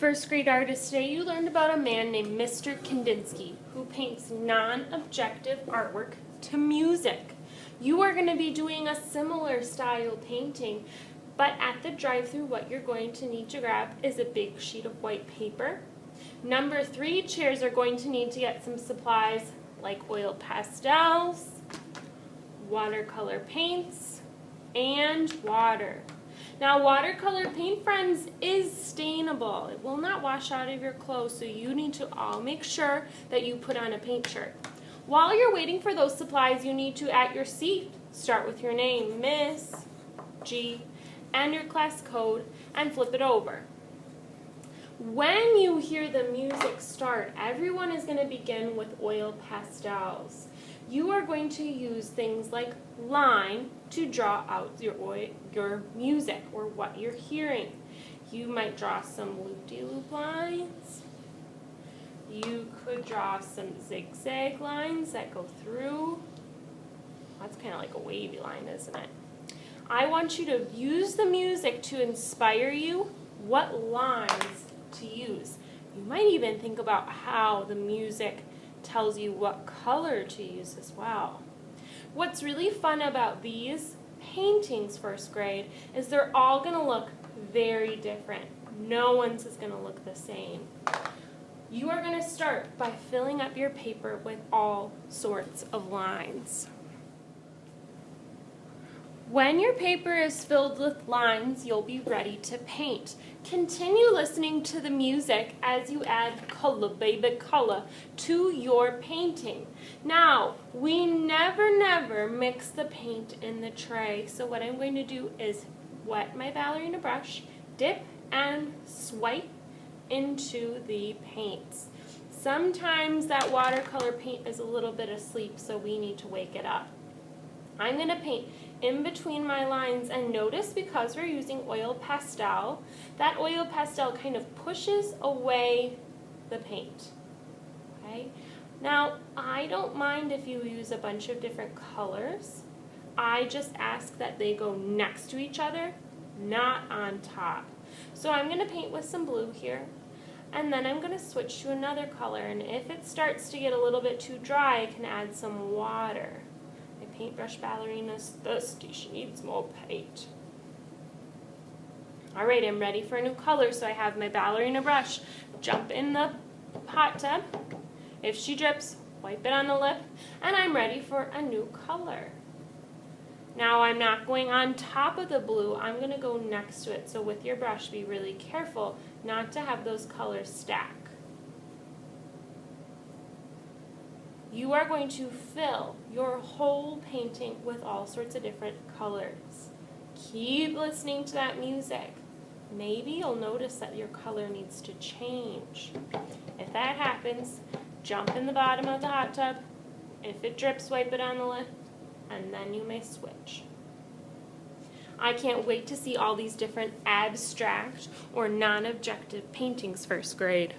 First grade artist, today you learned about a man named Mr. Kandinsky who paints non-objective artwork to music. You are going to be doing a similar style painting, but at the drive-thru what you're going to need to grab is a big sheet of white paper. Number 3 chairs are going to need to get some supplies like oil pastels, watercolor paints, and water. Now, watercolor paint, friends, is stainable. It will not wash out of your clothes, so you need to all make sure that you put on a paint shirt. While you're waiting for those supplies, you need to, at your seat, start with your name, Miss G, and your class code, and flip it over. When you hear the music start, everyone is going to begin with oil pastels. You are going to use things like line to draw out your music or what you're hearing. You might draw some loop-de-loop lines. You could draw some zigzag lines that go through. That's kind of like a wavy line, isn't it? I want you to use the music to inspire you what lines to use. You might even think about how the music tells you what color to use as well. What's really fun about these paintings, first grade, is they're all going to look very different. No one's is going to look the same. You are going to start by filling up your paper with all sorts of lines. When your paper is filled with lines, you'll be ready to paint. Continue listening to the music as you add color, baby, color to your painting. Now, we never mix the paint in the tray. So what I'm going to do is wet my ballerina brush, dip and swipe into the paints. Sometimes that watercolor paint is a little bit asleep, so we need to wake it up. I'm going to paint in between my lines, and notice because we're using oil pastel, that oil pastel kind of pushes away the paint. Okay? Now, I don't mind if you use a bunch of different colors. I just ask that they go next to each other, not on top. So I'm going to paint with some blue here, and then I'm going to switch to another color, and if it starts to get a little bit too dry, I can add some water. My paintbrush ballerina's thirsty. She needs more paint. Alright, I'm ready for a new color, so I have my ballerina brush. Jump in the hot tub. If she drips, wipe it on the lip, and I'm ready for a new color. Now I'm not going on top of the blue, I'm going to go next to it. So with your brush, be really careful not to have those colors stack. You are going to fill your whole painting with all sorts of different colors. Keep listening to that music. Maybe you'll notice that your color needs to change. If that happens, jump in the bottom of the hot tub. If it drips, wipe it on the lip, and then you may switch. I can't wait to see all these different abstract or non-objective paintings, first grade.